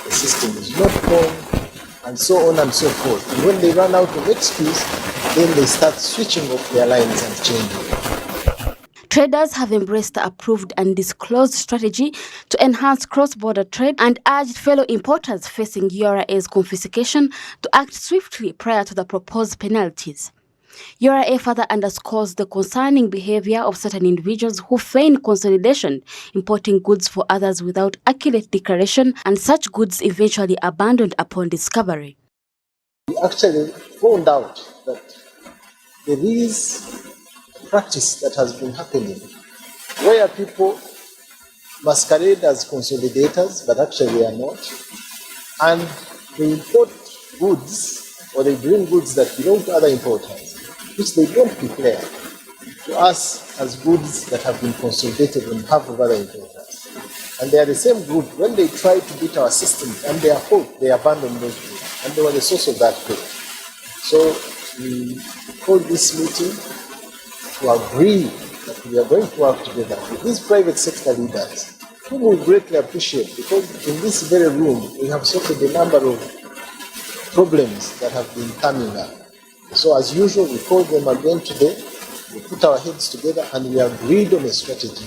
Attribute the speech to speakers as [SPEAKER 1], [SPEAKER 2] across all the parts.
[SPEAKER 1] the system is not known, and so on and so forth. And when they run out of excuse, then they start switching off their lines and changing.
[SPEAKER 2] Traders have embraced the approved and disclosed strategy to enhance cross-border trade and urged fellow importers facing URA's confiscation to act swiftly prior to the proposed penalties. URA further underscores the concerning behavior of certain individuals who feign consolidation, importing goods for others without accurate declaration, and such goods eventually abandoned upon discovery.
[SPEAKER 1] We actually found out that there is a practice that has been happening where people masquerade as consolidators, but actually they are not, and they import goods or they bring goods that belong to other importers, which they don't declare to us as goods that have been consolidated on behalf of other importers. And they are the same group. When they try to beat our systems and they are caught, they abandon those goods. And they were the source of that code. So we called this meeting to agree that we are going to work together with these private sector leaders, whom we greatly appreciate, because in this very room we have sorted a number of problems that have been coming up. So as usual, we called them again today, we put our heads together and we agreed on a strategy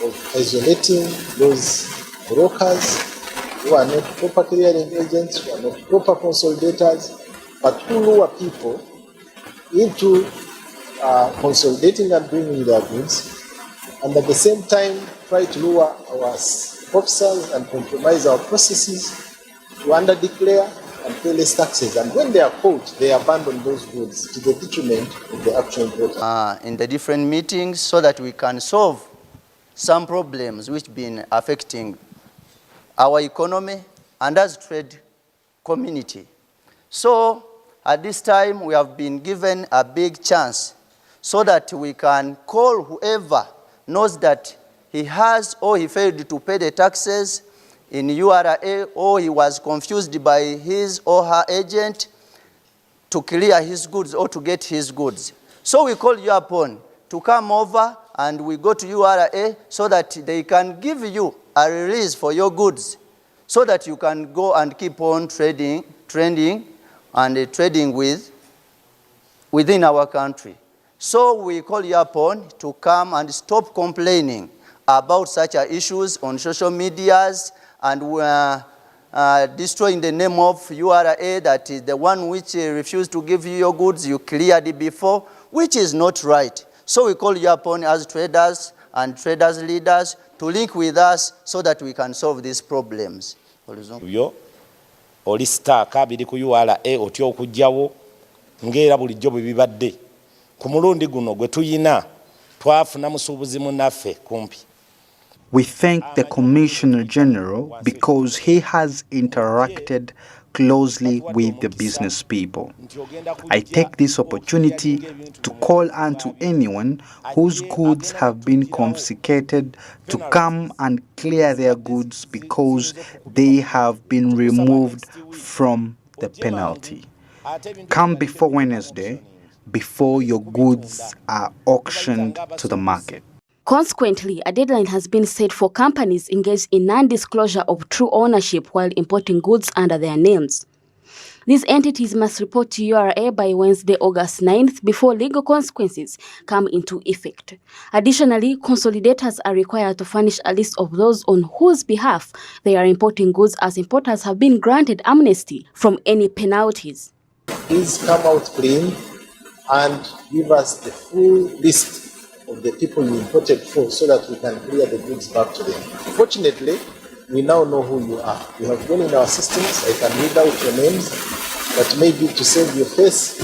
[SPEAKER 1] of isolating those brokers who are not proper clearing agents, who are not proper consolidators, but who lure people into consolidating and bringing their goods, and at the same time try to lure our officers and compromise our processes to under-declare and pay less taxes. And when they are caught, they abandon those goods to the detriment of the actual importer.
[SPEAKER 3] In the different meetings so that we can solve some problems which have been affecting our economy and as trade community. So at this time we have been given a big chance so that we can call whoever knows that he has or he failed to pay the taxes in URA, or he was confused by his or her agent to clear his goods or to get his goods. So we call you upon to come over and we go to URA so that they can give you a release for your goods so that you can go and keep on trading within our country. So we call you upon to come and stop complaining about such issues on social medias, and we are destroying the name of URA, that is the one which refused to give you your goods, you cleared it before, which is not right. So we call you upon as traders and traders leaders to link with us so that we can solve these problems.
[SPEAKER 4] Yo oli staka biri ku URA otyo okujjawo ngera bulijjo bwe bibadde ku mulundi guno gwe tuyina twafuna musuubuzi munaffe kumpi.
[SPEAKER 5] We thank the Commissioner General because he has interacted closely with the business people. I take this opportunity to call on to anyone whose goods have been confiscated to come and clear their goods because they have been removed from the penalty. Come before Wednesday, before your goods are auctioned to the market.
[SPEAKER 2] Consequently, a deadline has been set for companies engaged in non-disclosure of true ownership while importing goods under their names. These entities must report to URA by Wednesday, August 9th, before legal consequences come into effect. Additionally, consolidators are required to furnish a list of those on whose behalf they are importing goods, as importers have been granted amnesty from any penalties.
[SPEAKER 1] Please come out clean and give us the full list of the people you imported for so that we can clear the goods back to them. Fortunately, we now know who you are. You have gone in our systems. I can read out your names, but maybe to save your face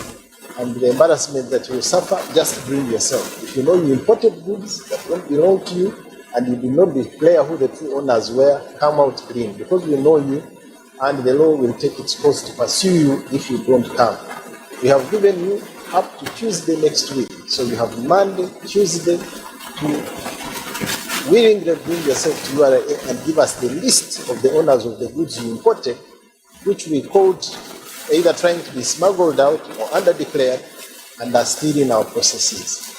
[SPEAKER 1] and the embarrassment that you suffer, just bring yourself. If you know you imported goods that don't belong to you and you did not declare who the true owners were, come out clean, because we know you and the law will take its course to pursue you if you don't come. We have given you up to Tuesday next week. So you have Monday, Tuesday to willingly bring yourself to URA and give us the list of the owners of the goods you imported, which we called either trying to be smuggled out or under-declared and are still in our processes.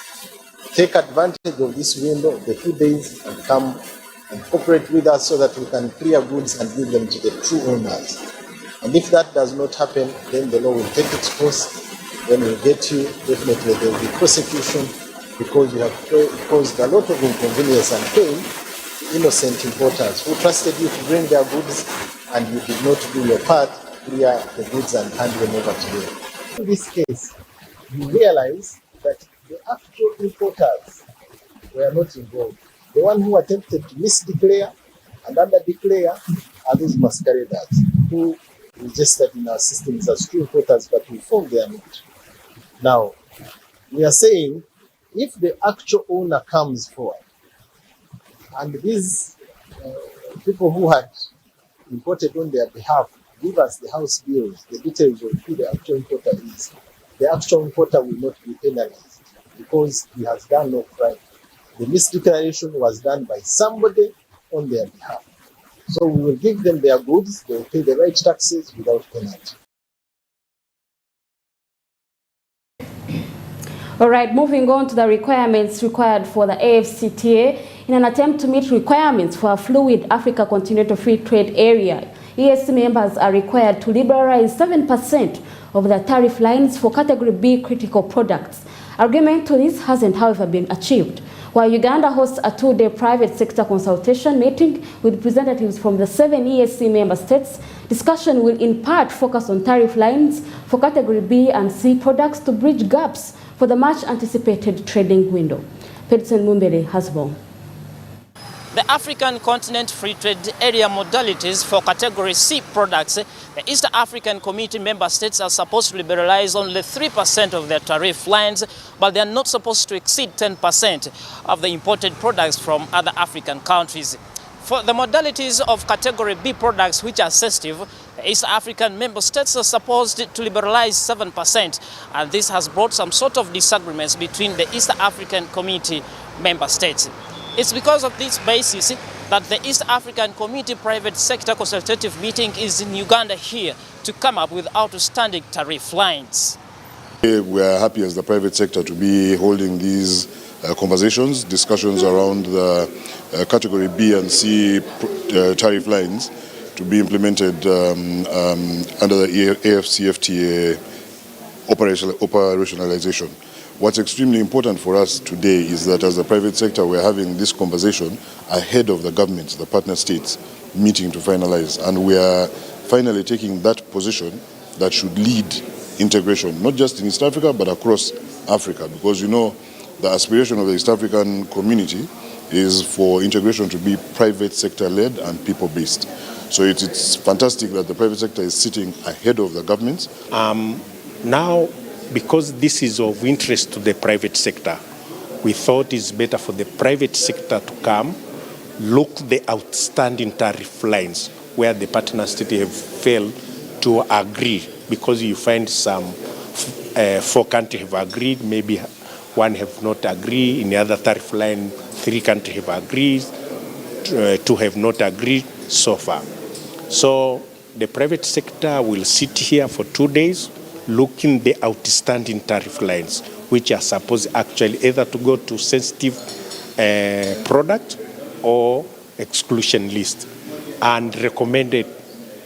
[SPEAKER 1] Take advantage of this window of the 2 days and come and cooperate with us so that we can clear goods and give them to the true owners. And if that does not happen, then the law will take its course. When we get you, definitely there will be prosecution because you have caused a lot of inconvenience and pain to innocent importers who trusted you to bring their goods and you did not do your part, clear the goods and hand them over to them. In this case, you realize that the actual importers were not involved. The one who attempted to misdeclare and under-declare are those masqueraders who registered in our systems as true importers, but we found they are not. Now, we are saying if the actual owner comes forward and these people who had imported on their behalf give us the house bills, the details of who the actual importer is, the actual importer will not be penalized because he has done no crime. The misdeclaration was done by somebody on their behalf. So we will give them their goods, they will pay the right taxes without penalty.
[SPEAKER 2] All right, moving on to the requirements required for the AfCFTA. In an attempt to meet requirements for a fluid Africa Continental Free Trade Area, EAC members are required to liberalize 7% of the tariff lines for Category B critical products. Agreement to this hasn't, however, been achieved. While Uganda hosts a two-day private sector consultation meeting with representatives from the 7 EAC member states, discussion will in part focus on tariff lines for Category B and C products to bridge gaps for the much-anticipated trading window. Pedson Mumbele has more.
[SPEAKER 6] The African Continent Free Trade Area modalities for Category C products, the East African Community member states are supposed to liberalize only 3% of their tariff lines, but they are not supposed to exceed 10% of the imported products from other African countries. For the modalities of Category B products, which are sensitive, the East African member states are supposed to liberalize 7%, and this has brought some sort of disagreements between the East African Community member states. It's because of this basis that the East African Community Private Sector Consultative Meeting is in Uganda here to come up with outstanding tariff lines.
[SPEAKER 7] We are happy as the private sector to be holding these conversations, discussions around the Category B and C tariff lines to be implemented under the AfCFTA operationalization. What's extremely important for us today is that as the private sector, we're having this conversation ahead of the governments, the partner states, meeting to finalize. And we are finally taking that position that should lead integration, not just in East Africa, but across Africa. Because you know, the aspiration of the East African community is for integration to be private sector-led and people-based. So it's fantastic that the private sector is sitting ahead of the governments.
[SPEAKER 8] Now, because this is of interest to the private sector, we thought it's better for the private sector to come, look the outstanding tariff lines where the partner states have failed to agree, because you find some 4 countries have agreed, maybe one have not agreed, in the other tariff line 3 countries have agreed, 2 have not agreed so far. So the private sector will sit here for 2 days, looking the outstanding tariff lines, which are supposed actually either to go to sensitive product or exclusion list, and recommended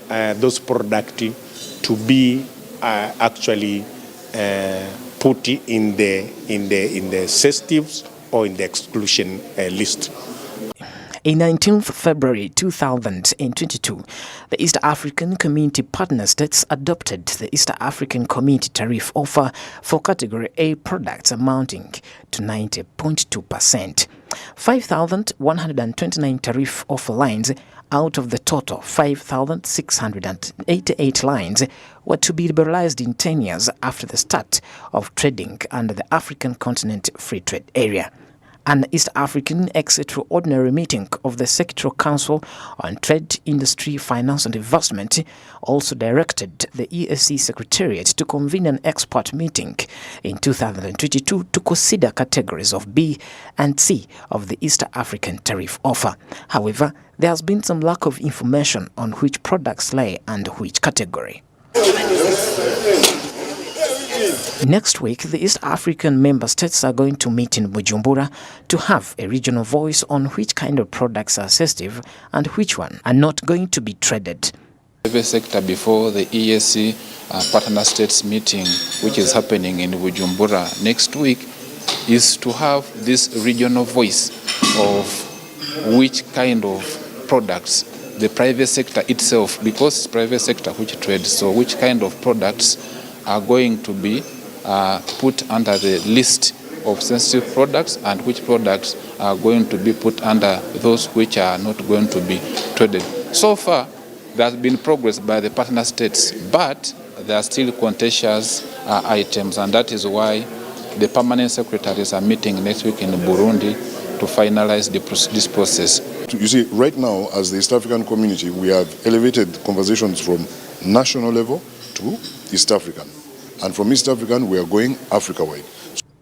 [SPEAKER 8] those products to be actually put in the sensitives or in the exclusion list.
[SPEAKER 9] In 19th February 2022, the East African Community Partner States adopted the East African Community Tariff Offer for Category A products amounting to 90.2%. 5,129 tariff offer lines out of the total 5,688 lines were to be liberalized in 10 years after the start of trading under the African Continent Free Trade Area. An East African extraordinary meeting of the Sectoral Council on Trade, Industry, Finance and Investment also directed the EAC Secretariat to convene an expert meeting in 2022 to consider categories of B and C of the East African tariff offer. However, there has been some lack of information on which products lay under which category. Next week, the East African member states are going to meet in Bujumbura to have a regional voice on which kind of products are sensitive and which one are not going to be traded.
[SPEAKER 10] Private sector before the EAC partner states meeting, which is happening in Bujumbura next week, is to have this regional voice of which kind of products the private sector itself, because it's private sector which trades, so which kind of products are going to be put under the list of sensitive products and which products are going to be put under those which are not going to be traded. So far, there has been progress by the partner states, but there are still contentious items, and that is why the permanent secretaries are meeting next week in Burundi to finalize this process.
[SPEAKER 7] You see, right now, as the East African community, we have elevated conversations from national level to East African. And from East African, we are going Africa-wide.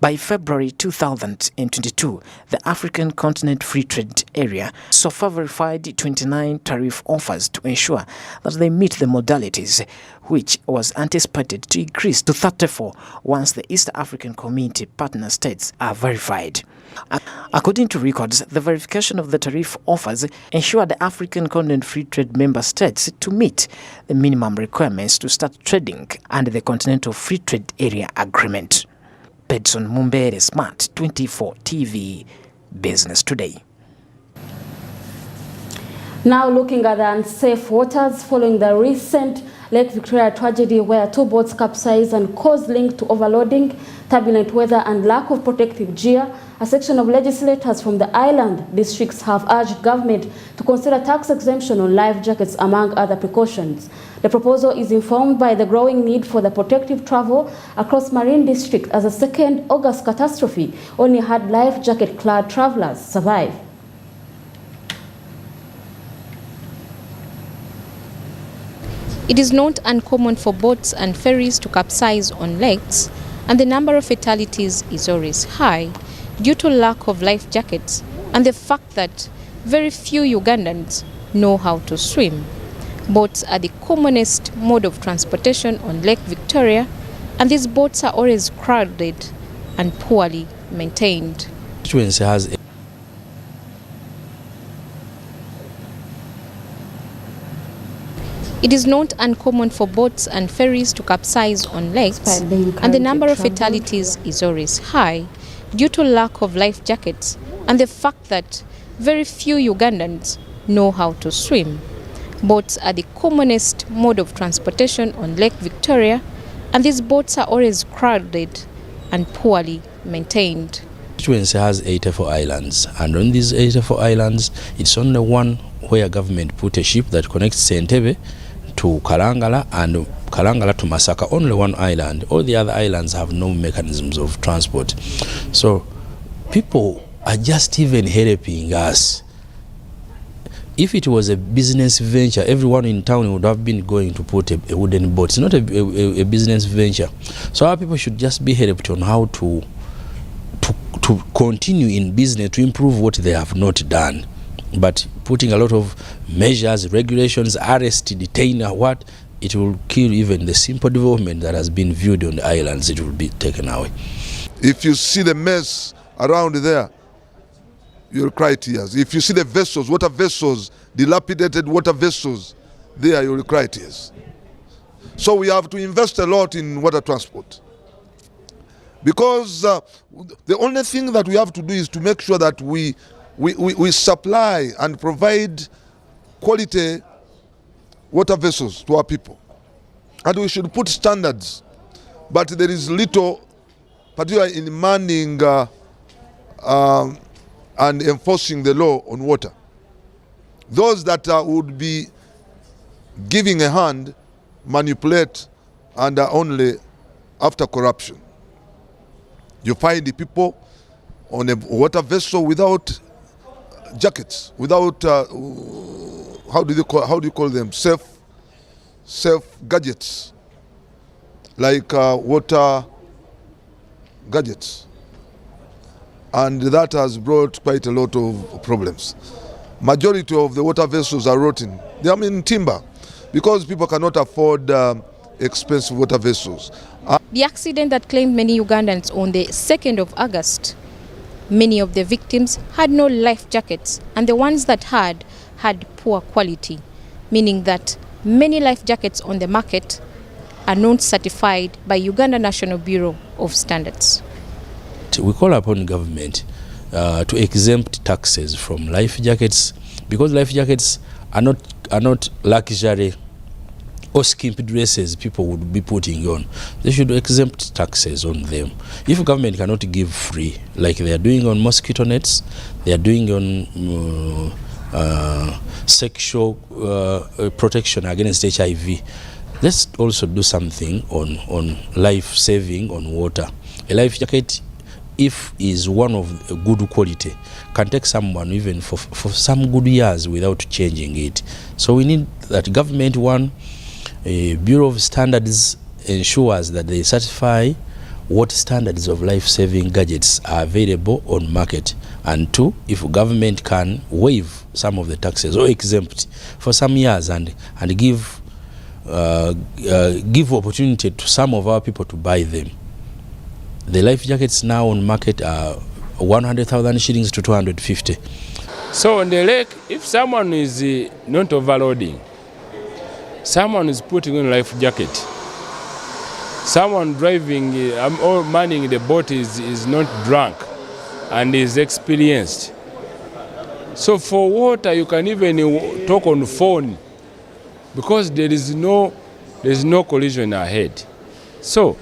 [SPEAKER 9] By February 2022, the African Continent Free Trade Area so far verified 29 tariff offers to ensure that they meet the modalities, which was anticipated to increase to 34 once the East African Community partner states are verified. According to records, the verification of the tariff offers ensure the African Continent Free Trade member states to meet the minimum requirements to start trading under the Continental Free Trade Area Agreement. Pedson Mumbere, Smart 24 TV, Business Today.
[SPEAKER 2] Now looking at the unsafe waters following the recent Lake Victoria tragedy where 2 boats capsized and caused linked to overloading, turbulent weather and lack of protective gear, a section of legislators from the island districts have urged government to consider tax exemption on life jackets among other precautions. The proposal is informed by the growing need for the protective travel across Marine District as a second August catastrophe only had life jacket-clad travelers survive.
[SPEAKER 11] It is not uncommon for boats and ferries to capsize on lakes, and the number of fatalities is always high due to lack of life jackets and the fact that very few Ugandans know how to swim. Boats are the commonest mode of transportation on Lake Victoria, and these boats are always crowded and poorly maintained. It is not uncommon for boats and ferries to capsize on lakes, and the number of fatalities is always high due to lack of life jackets and the fact that very few Ugandans know how to swim. Boats are the commonest mode of transportation on Lake Victoria, and these boats are always crowded and poorly maintained.
[SPEAKER 12] Constituency has 84 islands, and on these 84 islands, it's only one where government put a ship that connects Entebbe to Kalangala and Kalangala to Masaka, only one island. All the other islands have no mechanisms of transport. So people are just even helping us. If it was a business venture, everyone in town would have been going to put a wooden boat. It's not a business venture. So our people should just be helped on how to continue in business, to improve what they have not done. But putting a lot of measures, regulations, arrest, detain, what, it will kill even the simple development that has been viewed on the islands. It will be taken away.
[SPEAKER 13] If you see the mess around there, you'll cry tears. If you see the vessels, water vessels, dilapidated water vessels, there you'll cry tears. So we have to invest a lot in water transport. Because the only thing that we have to do is to make sure that we supply and provide quality water vessels to our people. And we should put standards. But there is little, particularly in manning and enforcing the law on water. Those that would be giving a hand manipulate and are only after corruption. You find the people on a water vessel without jackets, without how do you call them, safe gadgets, like water gadgets. And that has brought quite a lot of problems. Majority of the water vessels are rotting. They are in timber because people cannot afford expensive water vessels.
[SPEAKER 11] The accident that claimed many Ugandans on the 2nd of August, many of the victims had no life jackets, and the ones that had poor quality, meaning that many life jackets on the market are not certified by Uganda National Bureau of Standards.
[SPEAKER 12] We call upon government to exempt taxes from life jackets, because life jackets are not luxury or skimpy dresses people would be putting on. They should exempt taxes on them. If government cannot give free, like they are doing on mosquito nets, they are doing on sexual protection against HIV, let's also do something on life saving on water. A life jacket, if is one of a good quality, can take someone even for some good years without changing it. So we need that government, one, Bureau of Standards ensures that they certify what standards of life-saving gadgets are available on market, and two, if government can waive some of the taxes or exempt for some years and give opportunity to some of our people to buy them. The life jackets now on market are 100,000 shillings to 250.
[SPEAKER 14] So on the lake, if someone is not overloading, someone is putting on a life jacket, someone driving or manning the boat is not drunk and is experienced. So for water, you can even talk on the phone because there is no collision ahead. So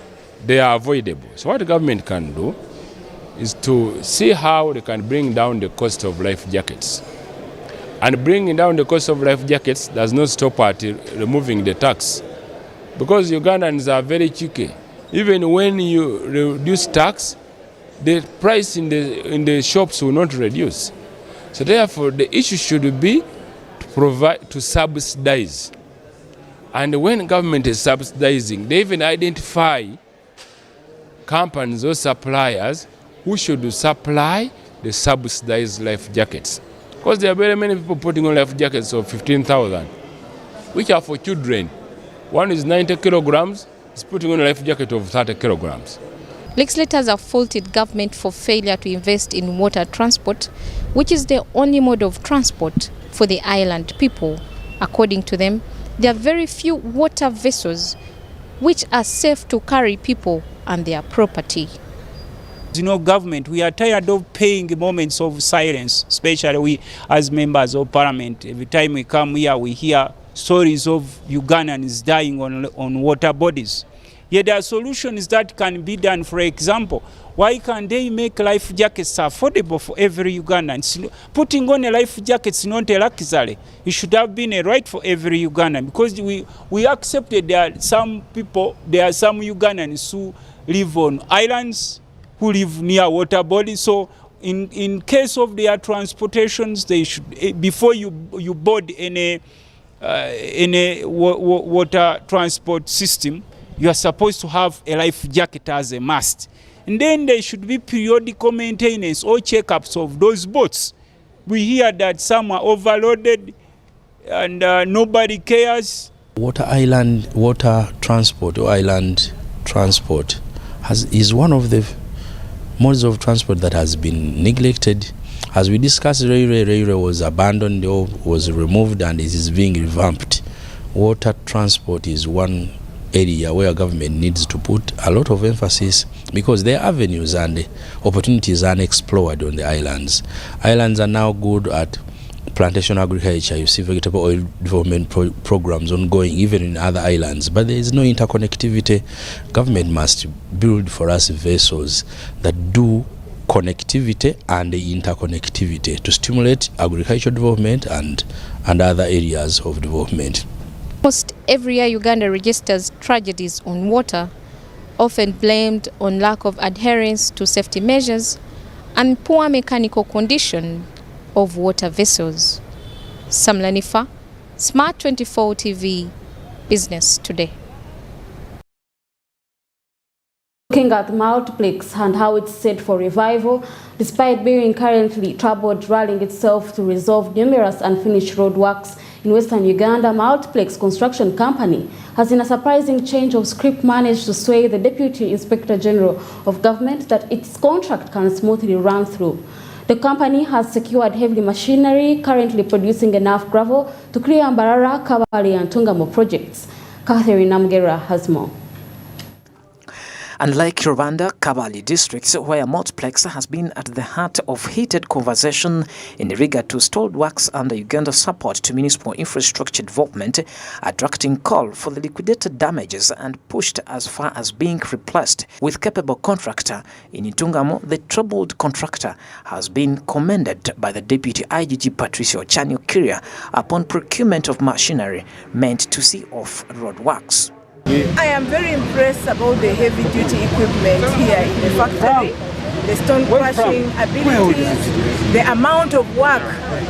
[SPEAKER 14] they are avoidable. So what the government can do is to see how they can bring down the cost of life jackets. And bringing down the cost of life jackets does not stop at removing the tax, because Ugandans are very cheeky. Even when you reduce tax, the price in the shops will not reduce. So therefore, the issue should be to subsidize. And when government is subsidizing, they even identify companies or suppliers who should supply the subsidized life jackets. Because there are very many people putting on life jackets of 15,000, which are for children. One is 90 kilograms, is putting on a life jacket of 30 kilograms.
[SPEAKER 11] Legislators have faulted government for failure to invest in water transport, which is the only mode of transport for the island people. According to them, there are very few water vessels which are safe to carry people and their property.
[SPEAKER 15] You know, government, we are tired of paying moments of silence, especially we as members of parliament. Every time we come here, we hear stories of Ugandans dying on water bodies. Yet there are solutions that can be done. For example, why can't they make life jackets affordable for every Ugandan? Putting on a life jacket is not a luxury. It should have been a right for every Ugandan, because we accepted there are some Ugandans who live on islands, who live near water bodies. So in case of their transportations, they should, before you board any water transport system, you are supposed to have a life jacket as a must. And then there should be periodical maintenance or checkups of those boats. We hear that some are overloaded and nobody cares.
[SPEAKER 12] Water transport or island transport is one of the modes of transport that has been neglected. As we discussed, railway was abandoned or was removed and it is being revamped. Water transport is one area where government needs to put a lot of emphasis, because there are avenues and opportunities unexplored on the islands. Islands are now good at plantation agriculture. You see vegetable oil development programs ongoing even in other islands, but there is no interconnectivity. Government must build for us vessels that do connectivity and interconnectivity to stimulate agricultural development and other areas of development.
[SPEAKER 11] Almost every year Uganda registers tragedies on water, often blamed on lack of adherence to safety measures and poor mechanical condition of water vessels. Sam Lanifa, Smart 24 TV, Business Today.
[SPEAKER 2] Looking at Multiplex and how it's set for revival, despite being currently troubled, rallying itself to resolve numerous unfinished road works In Western Uganda, Multiplex Construction Company has, in a surprising change of script, managed to sway the Deputy Inspector General of Government that its contract can smoothly run through. The company has secured heavy machinery, currently producing enough gravel to clear Mbarara, Kabale and Tungamo projects. Catherine Namgera has more.
[SPEAKER 9] Unlike Rwanda, Kabale districts, where Multiplex has been at the heart of heated conversation in regard to stalled works under Uganda's support to municipal infrastructure development, attracting call for the liquidated damages and pushed as far as being replaced with capable contractor. In Ntungamo, the troubled contractor has been commended by the Deputy IGG Patricia Ochanyo-Kiria upon procurement of machinery meant to see off road works.
[SPEAKER 16] I am very impressed about the heavy-duty equipment here in the factory, the stone crushing abilities, the amount of work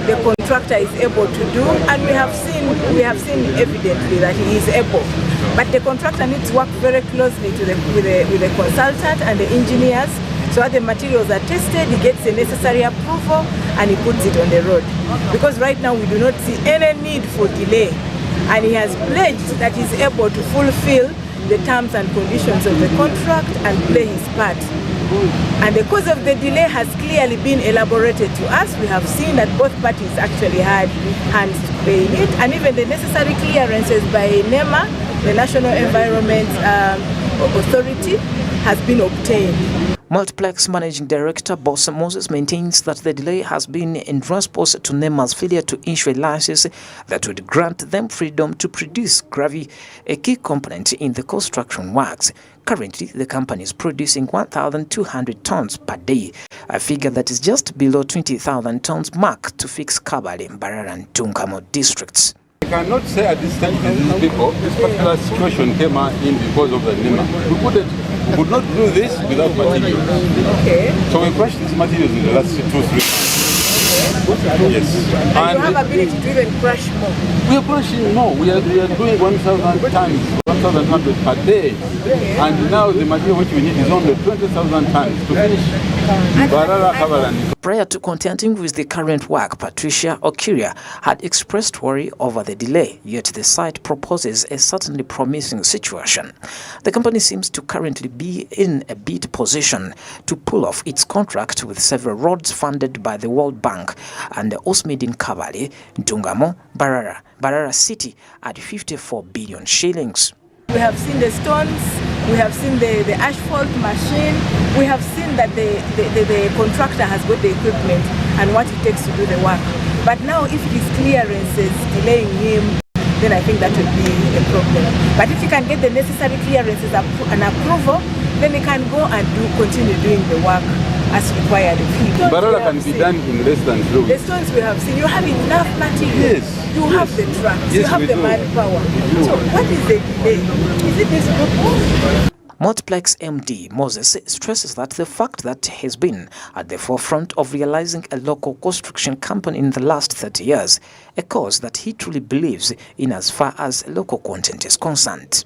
[SPEAKER 16] the contractor is able to do, and we have seen evidently that he is able. But the contractor needs to work very closely with the consultant and the engineers, so that the materials are tested, he gets the necessary approval, and he puts it on the road. Because right now we do not see any need for delay. And he has pledged that he's able to fulfill the terms and conditions of the contract and play his part. And the cause of the delay has clearly been elaborated to us. We have seen that both parties actually had hands to play in it, and even the necessary clearances by NEMA, the National Environment Authority, has been obtained.
[SPEAKER 9] Multiplex Managing Director Boss Moses maintains that the delay has been in response to NEMA's failure to issue a license that would grant them freedom to produce gravity, a key component in the construction works. Currently, the company is producing 1,200 tons per day, a figure that is just below 20,000 tons mark to fix Kabale, Mbarara and Tungamo districts.
[SPEAKER 17] I cannot say at this time to these people, this particular situation came in because of the NEMA. We could not do this without materials. Okay. So we crushed these materials in the last 2-3 months. Okay. Yes.
[SPEAKER 16] And you have ability to even crush more?
[SPEAKER 17] We are crushing more. We are doing 1,000 tons, 1,100 per day. Okay. And now the material which we need is only 20,000 tons to finish Barara, Kabalan.
[SPEAKER 9] Prior to contending with the current work, Patricia Okiria had expressed worry over the delay, yet the site proposes a certainly promising situation. The company seems to currently be in a bid position to pull off its contract with several roads funded by the World Bank and the Osmid in Kabale, Ntungamo, Barara City at 54 billion shillings.
[SPEAKER 16] We have seen the stones, we have seen the asphalt machine, we have seen that the contractor has got the equipment and what it takes to do the work. But now if it is clearances delaying him, then I think that would be a problem. But if he can get the necessary clearances and approval, then he can go and continue doing the work as required of him.
[SPEAKER 17] Barara can be done in less than 3 weeks.
[SPEAKER 16] The stones we have seen, you have enough material.
[SPEAKER 17] Yes.
[SPEAKER 16] You have the trucks, you have the manpower. So what is the delay? Is it this group?
[SPEAKER 9] Multiplex MD Moses stresses that the fact that he has been at the forefront of realizing a local construction company in the last 30 years, a cause that he truly believes in as far as local content is concerned.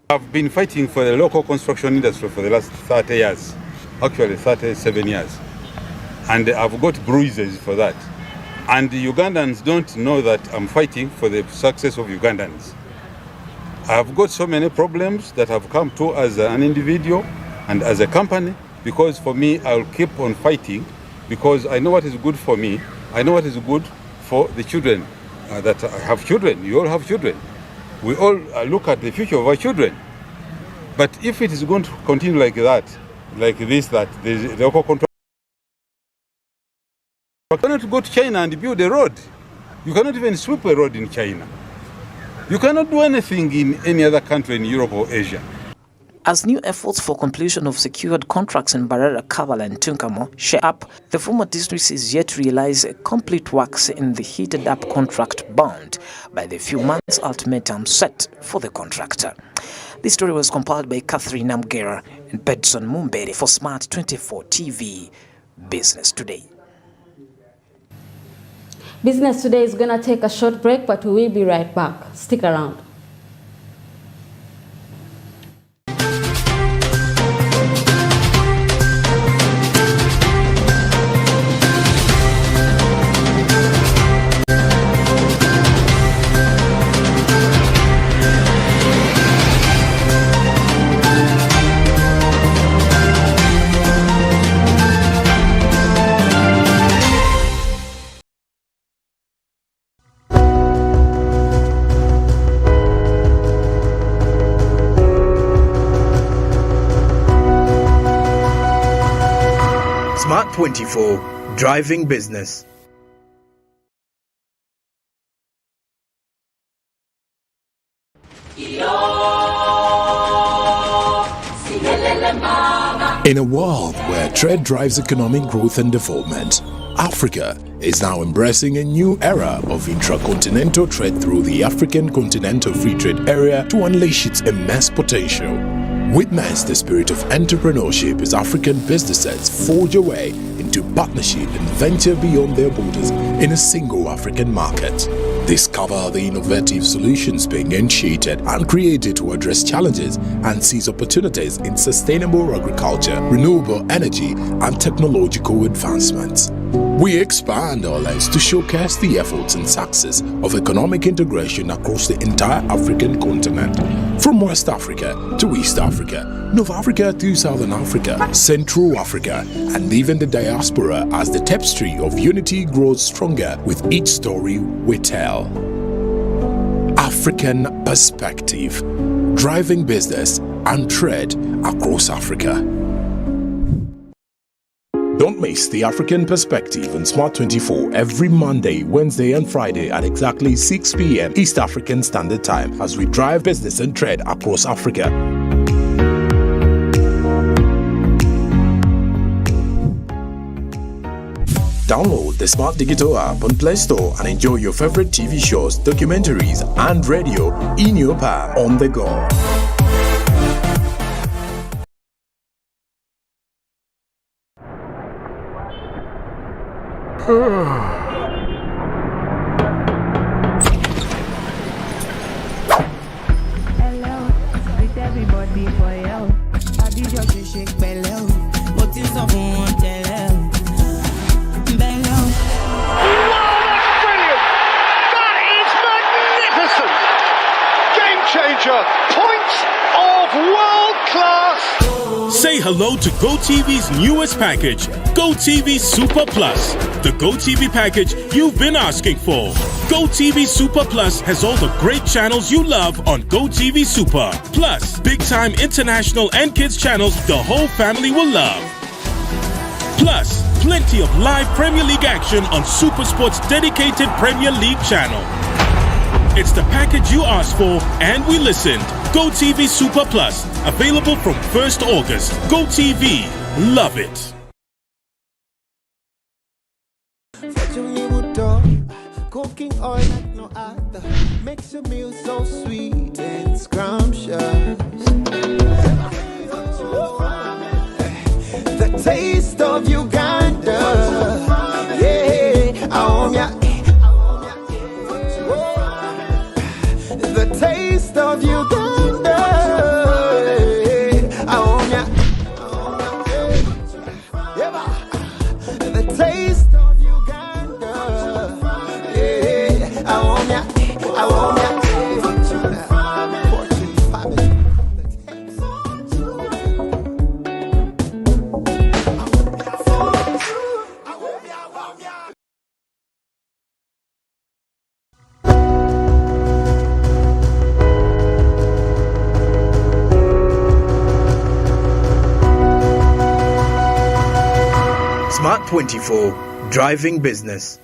[SPEAKER 17] I've been fighting for the local construction industry for the last 30 years, actually 37 years. And I've got bruises for that. And the Ugandans don't know that I'm fighting for the success of Ugandans. I've got so many problems that have come to as an individual and as a company, because for me, I'll keep on fighting because I know what is good for me. I know what is good for the children that have children. You all have children. We all look at the future of our children. But if it is going to continue like that, like this, that the local contract, you cannot go to China and build a road. You cannot even sweep a road in China. You cannot do anything in any other country in Europe or Asia.
[SPEAKER 9] As new efforts for completion of secured contracts in Barara, Kabale and Tungamo share up, the former district is yet to realize complete works in the heated up contract bound by the few months ultimatum set for the contractor. This story was compiled by Catherine Namgera and Bedson Mumbere for Smart 24 TV Business Today.
[SPEAKER 2] Business Today is going to take a short break, but we will be right back. Stick around.
[SPEAKER 18] Smart24, driving business.
[SPEAKER 19] In a world where trade drives economic growth and development, Africa is now embracing a new era of intracontinental trade through the African Continental Free Trade Area to unleash its immense potential. Witness the spirit of entrepreneurship as African businesses forge a way into partnership and venture beyond their borders in a single African market. Discover the innovative solutions being initiated and created to address challenges and seize opportunities in sustainable agriculture, renewable energy, and technological advancements. We expand our lens to showcase the efforts and success of economic integration across the entire African continent, from West Africa to East Africa, North Africa to Southern Africa, Central Africa, and even the diaspora, as the tapestry of unity grows stronger with each story we tell. African Perspective, driving business and trade across Africa. Don't miss the African Perspective on Smart24 every Monday, Wednesday, and Friday at exactly 6 p.m. East African Standard Time as we drive business and trade across Africa. Download the Smart Digital app on Play Store and enjoy your favorite TV shows, documentaries, and radio in your palm on the go.
[SPEAKER 20] Say hello to GOTV's newest package, GOTV Super Plus. The GOTV package you've been asking for. GOTV Super Plus has all the great channels you love on GOTV Super. Plus, big-time international and kids channels the whole family will love. Plus, plenty of live Premier League action on Super Sports' dedicated Premier League channel. It's the package you asked for, and we listened. GOTV Super Plus, available from 1st August. GOTV, love it.
[SPEAKER 21] Cooking oil like no other makes your meal so sweet and scrumptious. The taste of Uganda, yeah, the taste of Uganda, the taste.
[SPEAKER 18] Smart24, driving business.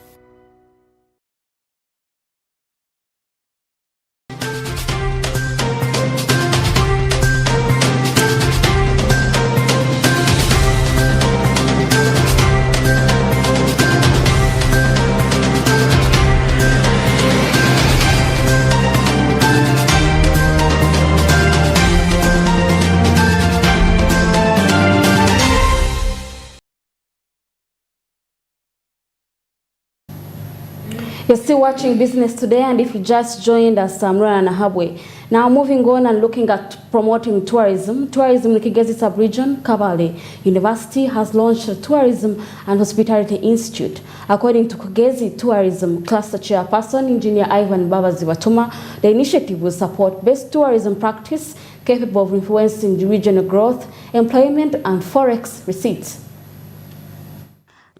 [SPEAKER 2] You're still watching Business Today, and if you just joined us, I'm Rana Nahabwe. Now moving on and looking at promoting tourism. Tourism in Kigezi Sub-Region, Kabale University has launched a Tourism and Hospitality Institute. According to Kigezi Tourism Cluster Chairperson, Engineer Ivan Babaziwatuma, the initiative will support best tourism practice capable of influencing the regional growth, employment, and forex receipts.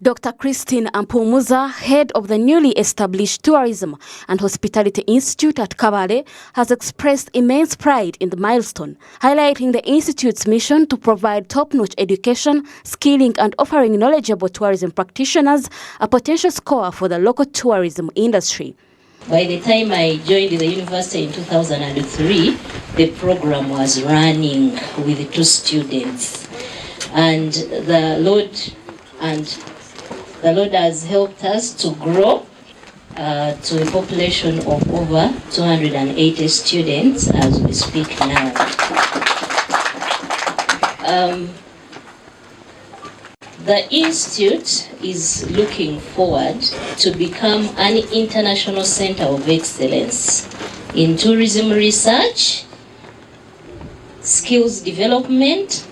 [SPEAKER 2] Dr. Christine Ampumuza, head of the newly established Tourism and Hospitality Institute at Kabale, has expressed immense pride in the milestone, highlighting the institute's mission to provide top-notch education, skilling and offering knowledgeable tourism practitioners, a potential score for the local tourism industry.
[SPEAKER 3] By the time I joined the university in 2003, the program was running with 2 students, and the Lord has helped us to grow to a population of over 280 students as we speak now. The Institute is looking forward to become an international center of excellence in tourism research, skills development,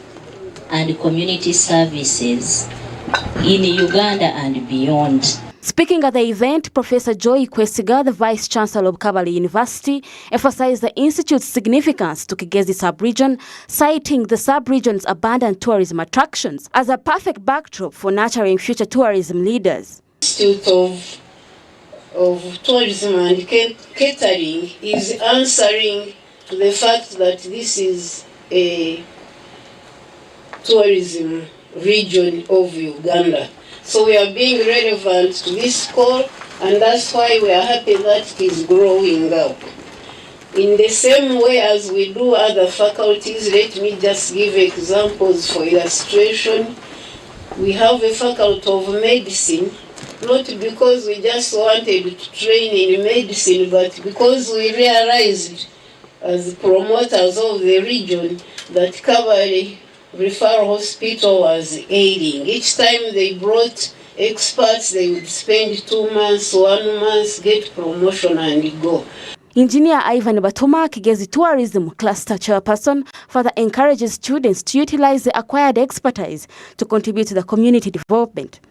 [SPEAKER 3] and community services in Uganda and beyond.
[SPEAKER 2] Speaking at the event, Professor Joy Kwesiga, the Vice-Chancellor of Kabale University, emphasized the Institute's significance to Kigezi sub-region, citing the sub-region's abundant tourism attractions as a perfect backdrop for nurturing future tourism leaders.
[SPEAKER 22] Institute of Tourism and Catering is answering to the fact that this is a tourism region of Uganda. So we are being relevant to this call, and that's why we are happy that it is growing up. In the same way as we do other faculties, let me just give examples for illustration. We have a faculty of medicine, not because we just wanted to train in medicine, but because we realized as promoters of the region that Kabale Referral Hospital was ailing. Each time they brought experts, they would spend 2 months, 1 month, get promotion and go.
[SPEAKER 2] Engineer Ivan Batuma, Kigezi Tourism Cluster Chairperson, further encourages students to utilize the acquired expertise to contribute to the community development.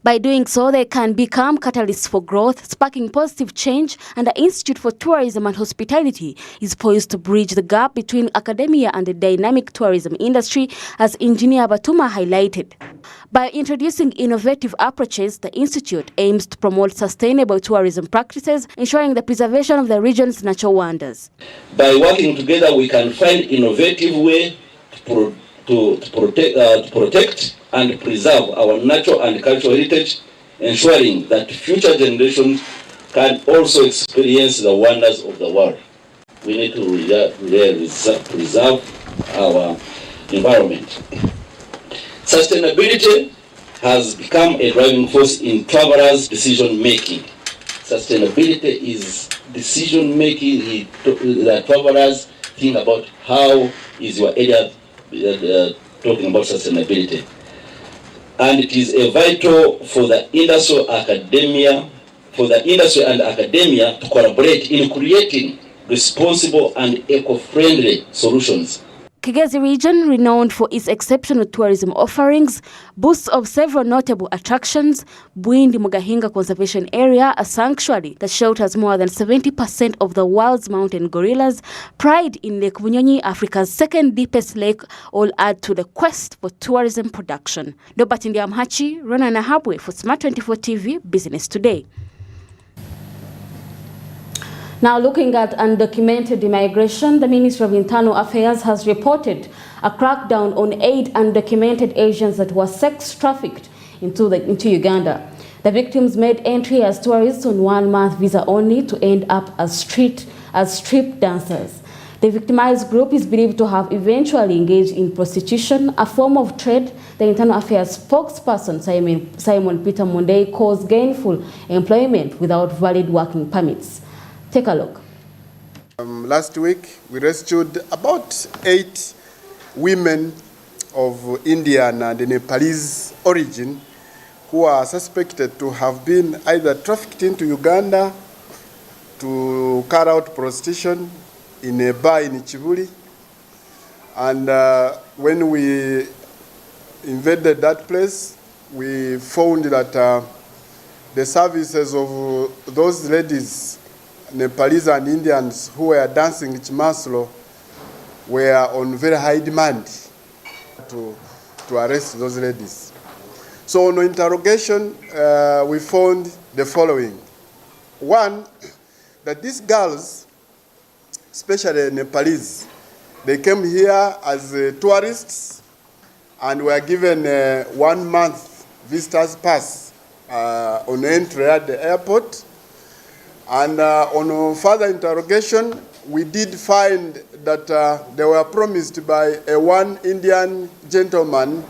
[SPEAKER 2] By doing so, they can become catalysts for growth, sparking positive change, and the Institute for Tourism and Hospitality is poised to bridge the gap between academia and the dynamic tourism industry, as Engineer Batuma highlighted. By introducing innovative approaches, the Institute aims to promote sustainable tourism practices, ensuring the preservation of the region's natural wonders.
[SPEAKER 23] By working together, we can find innovative way to protect and preserve our natural and cultural heritage, ensuring that future generations can also experience the wonders of the world. We need to preserve our environment. Sustainability has become a driving force in travelers' decision making. Sustainability is decision making. The travelers think about how is your area talking about sustainability. And it is a vital for the industry and academia to collaborate in creating responsible and eco-friendly solutions.
[SPEAKER 2] Kigezi region, renowned for its exceptional tourism offerings, boasts of several notable attractions. Bwindi Mugahinga Conservation Area, a sanctuary that shelters more than 70% of the world's mountain gorillas, pride in Lake Bunyonyi, Africa's second deepest lake, all add to the quest for tourism production. Dobatindi Amhachi, Rona Nahabwe for Smart 24 TV, Business Today. Now, looking at undocumented immigration, the Ministry of Internal Affairs has reported a crackdown on 8 undocumented Asians that were sex trafficked into Uganda. The victims made entry as tourists on 1-month visa only to end up as strip dancers. The victimized group is believed to have eventually engaged in prostitution, a form of trade the Internal Affairs spokesperson Simon Peter Monday calls gainful employment without valid working permits. Take a look.
[SPEAKER 24] Last week, we rescued about 8 women of Indian and Nepalese origin who are suspected to have been either trafficked into Uganda to carry out prostitution in a bar in Chibuli. And when we invaded that place, we found that the services of those ladies, Nepalese and Indians who were dancing Chimaslo, were on very high demand to arrest those ladies. So on interrogation, we found the following. One, that these girls, especially Nepalese, they came here as tourists and were given a 1 month visitor's pass on entry at the airport. And on further interrogation, we did find that they were promised by one Indian gentleman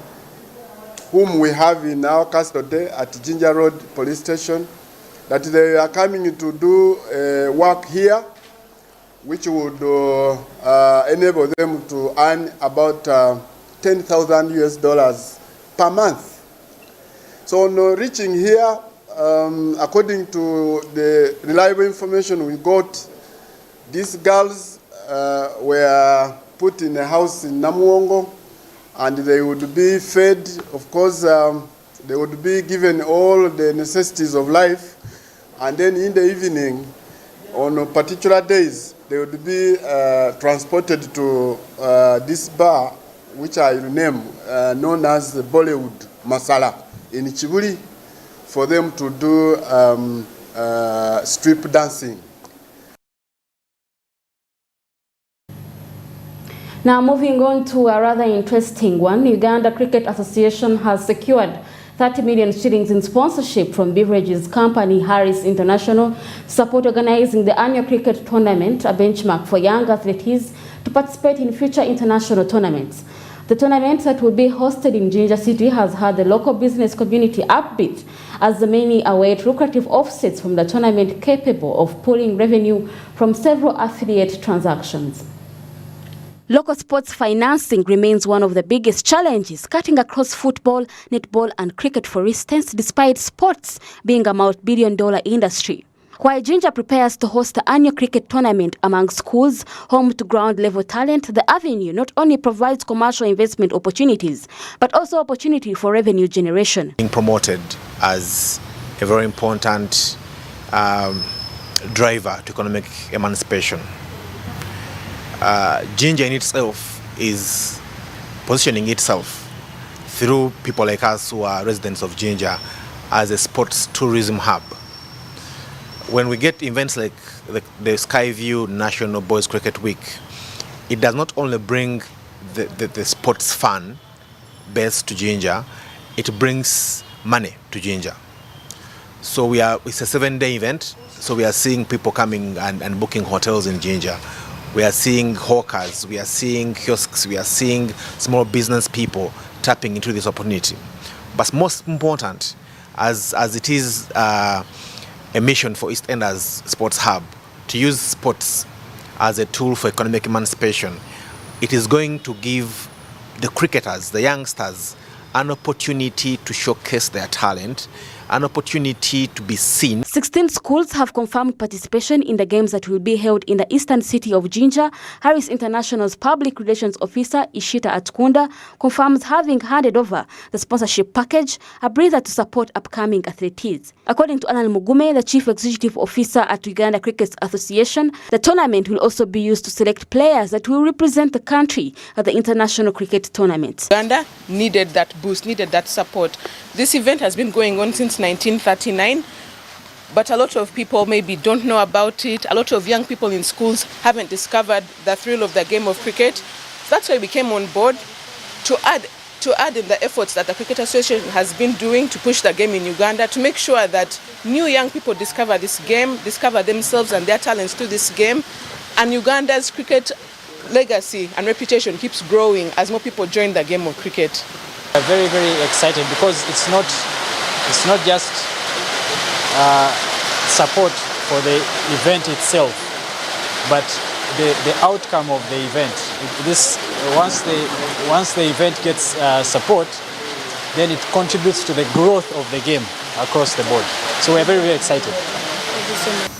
[SPEAKER 24] whom we have in our custody at Ginger Road Police Station, that they are coming to do work here, which would enable them to earn about $10,000 US per month. So on reaching here, according to the reliable information we got, these girls were put in a house in Namuongo, and they would be fed. Of course, they would be given all the necessities of life, and then in the evening, on particular days, they would be transported to this bar, which I name known as the Bollywood Masala in Chibuli, for them to do strip dancing.
[SPEAKER 2] Now moving on to a rather interesting one, Uganda Cricket Association has secured 30 million shillings in sponsorship from beverages company Harris International to support organizing the annual cricket tournament, a benchmark for young athletes to participate in future international tournaments. The tournament that will be hosted in Jinja City has had the local business community upbeat, as the many await lucrative offsets from the tournament capable of pulling revenue from several affiliate transactions. Local sports financing remains one of the biggest challenges, cutting across football, netball and cricket, for instance, despite sports being a multi-billion-dollar industry. While Jinja prepares to host the annual cricket tournament among schools, home to ground-level talent, the avenue not only provides commercial investment opportunities, but also opportunity for revenue generation.
[SPEAKER 1] Being promoted as a very important driver to economic emancipation. Jinja in itself is positioning itself through people like us who are residents of Jinja as a sports tourism hub. When we get events like the Skyview National Boys Cricket Week, it does not only bring the sports fun base to Jinja, it brings money to Jinja. So it's a 7-day event, so we are seeing people coming and booking hotels in Jinja. We are seeing hawkers, we are seeing kiosks, we are seeing small business people tapping into this opportunity. But most important, as it is a mission for East Enders Sports Hub to use sports as a tool for economic emancipation, it is going to give the cricketers, the youngsters, an opportunity to showcase their talent, an opportunity to be seen.
[SPEAKER 2] 16 schools have confirmed participation in the games that will be held in the eastern city of Jinja. Harris International's public relations officer, Ishita Atkunda, confirms having handed over the sponsorship package, a breather to support upcoming athletes. According to Alan Mugume, the chief executive officer at Uganda Cricket Association, the tournament will also be used to select players that will represent the country at the international cricket tournament.
[SPEAKER 4] Uganda needed that boost, needed that support. This event has been going on since 1939, but a lot of people maybe don't know about it. A lot of young people in schools haven't discovered the thrill of the game of cricket. That's why we came on board to add in the efforts that the Cricket Association has been doing to push the game in Uganda, to make sure that new young people discover this game, discover themselves and their talents to this game, and Uganda's cricket legacy and reputation keeps growing as more people join the game of cricket.
[SPEAKER 5] I'm very, very excited because it's not just support for the event itself, but the outcome of the event. Once the event gets support, then it contributes to the growth of the game across the board. So we're very, very excited.
[SPEAKER 4] Thank you so much.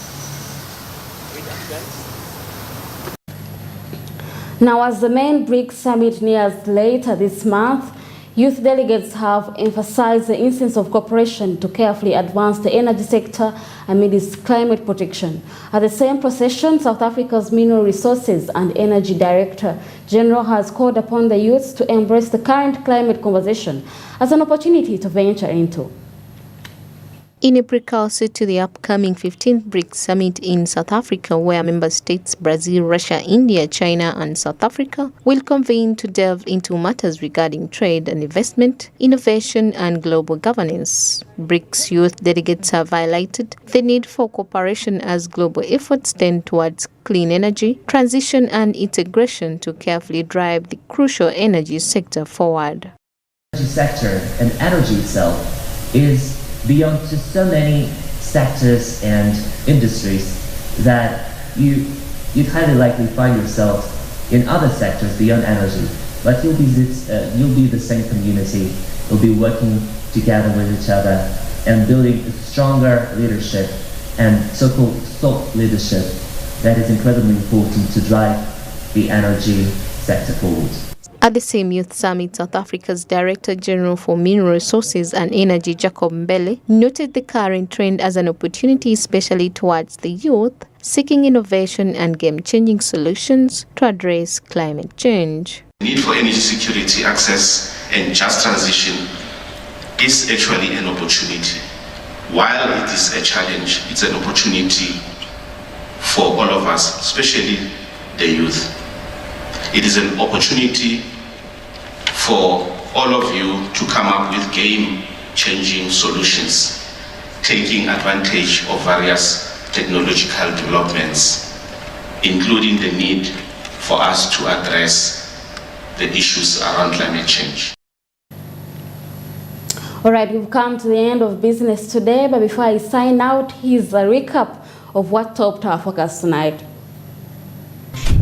[SPEAKER 2] Now, as the main BRICS summit nears later this month, Youth delegates have emphasized the instance of cooperation to carefully advance the energy sector amidst climate protection. At the same procession, South Africa's Mineral Resources and Energy Director General has called upon the youths to embrace the current climate conversation as an opportunity to venture into.
[SPEAKER 11] In a precursor to the upcoming 15th BRICS Summit in South Africa, where member states Brazil, Russia, India, China and South Africa will convene to delve into matters regarding trade and investment, innovation and global governance, BRICS youth delegates have highlighted the need for cooperation as global efforts tend towards clean energy, transition and integration to carefully drive the crucial energy sector forward.
[SPEAKER 6] The energy sector and energy itself is beyond just so many sectors and industries that you'd highly likely find yourself in other sectors beyond energy. But you'll be the same community. You'll be working together with each other and building a stronger leadership and so-called thought leadership that is incredibly important to drive the energy sector forward.
[SPEAKER 11] At the same Youth Summit, South Africa's Director General for Mineral Resources and Energy, Jacob Mbele, noted the current trend as an opportunity, especially towards the youth, seeking innovation and game-changing solutions to address climate change.
[SPEAKER 7] The need for energy security, access, and just transition is actually an opportunity. While it is a challenge, it's an opportunity for all of us, especially the youth. It is an opportunity for all of you to come up with game-changing solutions, taking advantage of various technological developments, including the need for us to address the issues around climate change.
[SPEAKER 2] All right, we've come to the end of business today, but before I sign out, here's a recap of what topped our focus tonight.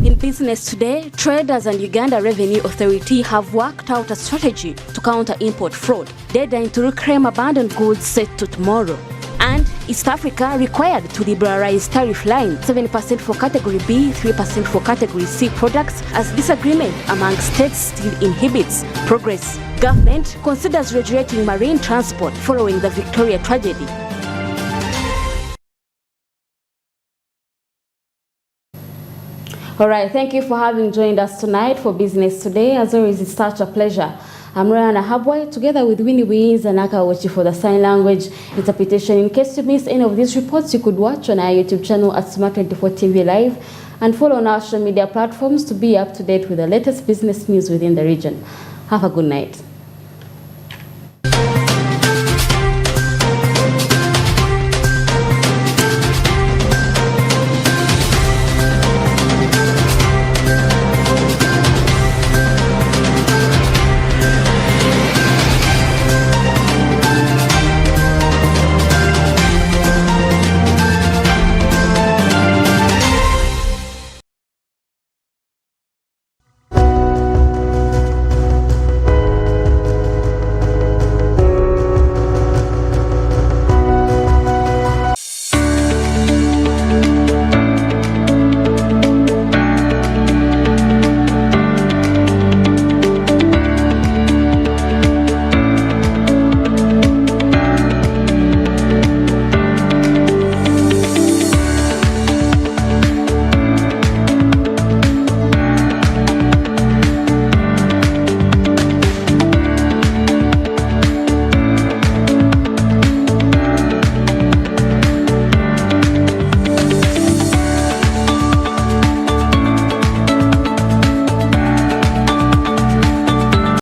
[SPEAKER 2] In business today, traders and Uganda Revenue Authority have worked out a strategy to counter import fraud. Deadline to reclaim abandoned goods set to tomorrow. And East Africa required to liberalize tariff line, 7% for category B, 3% for category C products, as disagreement among states still inhibits progress. Government considers regulating marine transport following the Victoria tragedy. All right, thank you for having joined us tonight for Business Today. As always, it's such a pleasure. I'm Rana Habwai, together with Winnie Weens and Aka Wachi for the sign language interpretation. In case you missed any of these reports, you could watch on our YouTube channel at Smart24 TV Live and follow on our social media platforms to be up to date with the latest business news within the region. Have a good night.